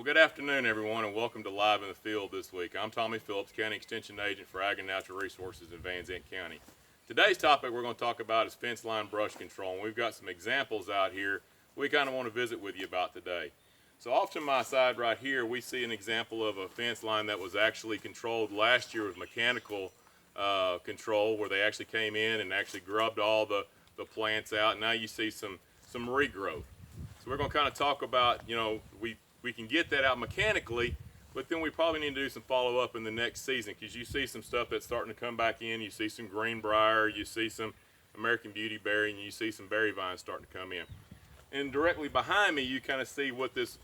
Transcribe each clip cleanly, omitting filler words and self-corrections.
Well, good afternoon, everyone, and welcome to Live in the Field this week. I'm Tommy Phillips, County Extension Agent for Ag and Natural Resources in Van Zandt County. Today's topic we're going to talk about is fence line brush control, and we've got some examples out here we kind of want to visit with you about today. So off to my side right here, we see an example of a fence line that was actually controlled last year with mechanical control, where they actually came in and actually grubbed all the plants out, and now you see some regrowth. So we're going to kind of talk about, we can get that out mechanically, but then we probably need to do some follow-up in the next season, because you see some stuff that's starting to come back in. You see some greenbrier, you see some American beautyberry, and you see some berry vines starting to come in. And directly behind me, you kind of see what this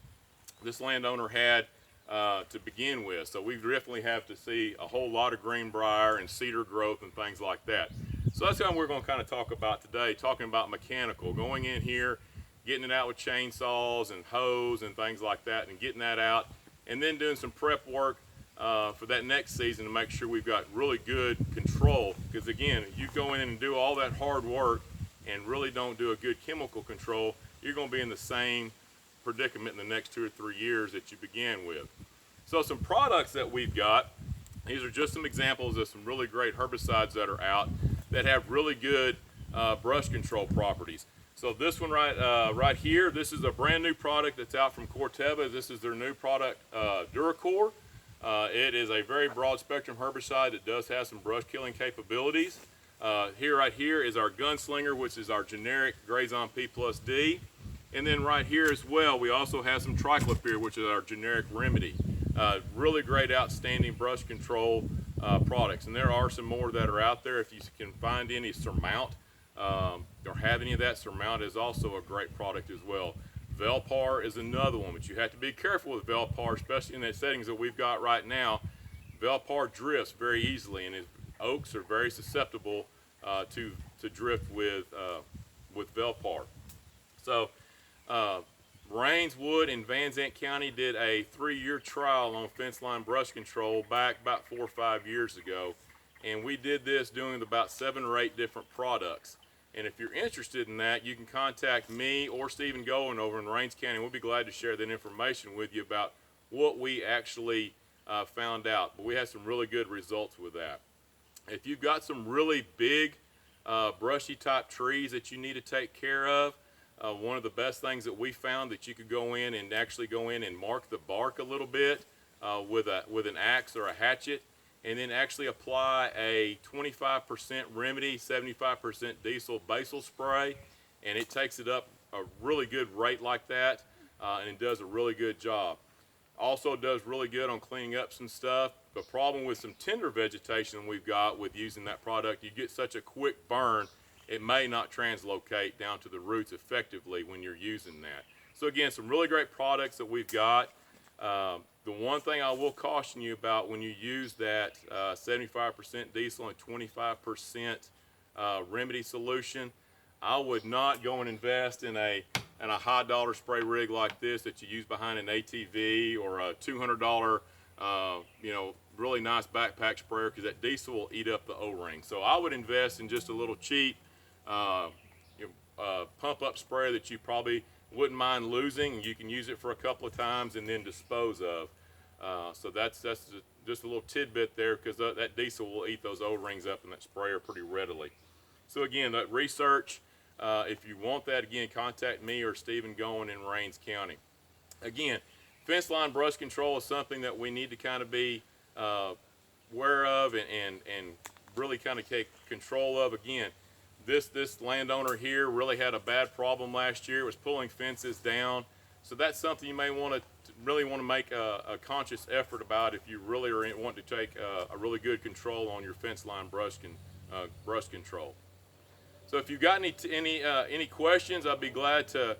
landowner had to begin with. So we definitely have to see a whole lot of greenbrier and cedar growth and things like that. So that's what we're going to kind of talk about today, talking about mechanical, going in here, getting it out with chainsaws and hose and things like that, and getting that out, and then doing some prep work for that next season to make sure we've got really good control. Because again, if you go in and do all that hard work and really don't do a good chemical control, you're going to be in the same predicament in the next 2 or 3 years that you began with. So some products that we've got, these are just some examples of some really great herbicides that are out that have really good brush control properties. So this one right here, this is a brand new product that's out from Corteva. This is their new product, DuraCore. It is a very broad spectrum herbicide that does have some brush killing capabilities. Right here is our Gunslinger, which is our generic Grazon P plus D. And then right here as well, we also have some Triclopyr, which is our generic Remedy. Really great, outstanding brush control products. And there are some more that are out there. If you can find any, Surmount, or have any of that, Surmount is also a great product as well. Velpar is another one, but you have to be careful with Velpar, especially in the settings that we've got right now. Velpar drifts very easily, and oaks are very susceptible to drift with Velpar. So Rains Wood in Van Zandt County did a 3-year trial on fence line brush control back about 4 or 5 years ago, and we did this doing about 7 or 8 different products. And if you're interested in that, you can contact me or Stephen Goen over in Rains County. We'll be glad to share that information with you about what we actually found out. But we had some really good results with that. If you've got some really big brushy type trees that you need to take care of, one of the best things that we found that you could go in and mark the bark a little bit with an axe or a hatchet, and then actually apply a 25% Remedy, 75% diesel basal spray, and it takes it up a really good rate like that, and it does a really good job. Also does really good on cleaning up some stuff. The problem with some tender vegetation we've got with using that product, you get such a quick burn, it may not translocate down to the roots effectively when you're using that. So again, some really great products that we've got. The one thing I will caution you about when you use that 75% diesel and 25% Remedy solution, I would not go and invest in a high dollar spray rig like this that you use behind an ATV, or a $200 really nice backpack sprayer, because that diesel will eat up the O-ring. So I would invest in just a little cheap pump up sprayer that you probably wouldn't mind losing. You can use it for a couple of times and then dispose of. So that's just a little tidbit there, because that diesel will eat those O-rings up in that sprayer pretty readily. So again, that research, if you want that, again, contact me or Stephen Goen in Rains County. Again, fence line brush control is something that we need to kind of be aware of and really kind of take control of. Again, this landowner here really had a bad problem last year. It was pulling fences down. So that's something you may want to make a conscious effort about if you really want to take a really good control on your fence line brush control. So if you've got any questions, I'd be glad to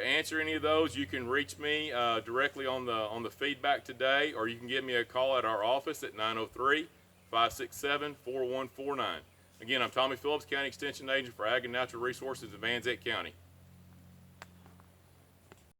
answer any of those. You can reach me directly on the feedback today, or you can give me a call at our office at 903-567-4149. Again, I'm Tommy Phillips, County Extension Agent for Ag and Natural Resources in Van Zandt County.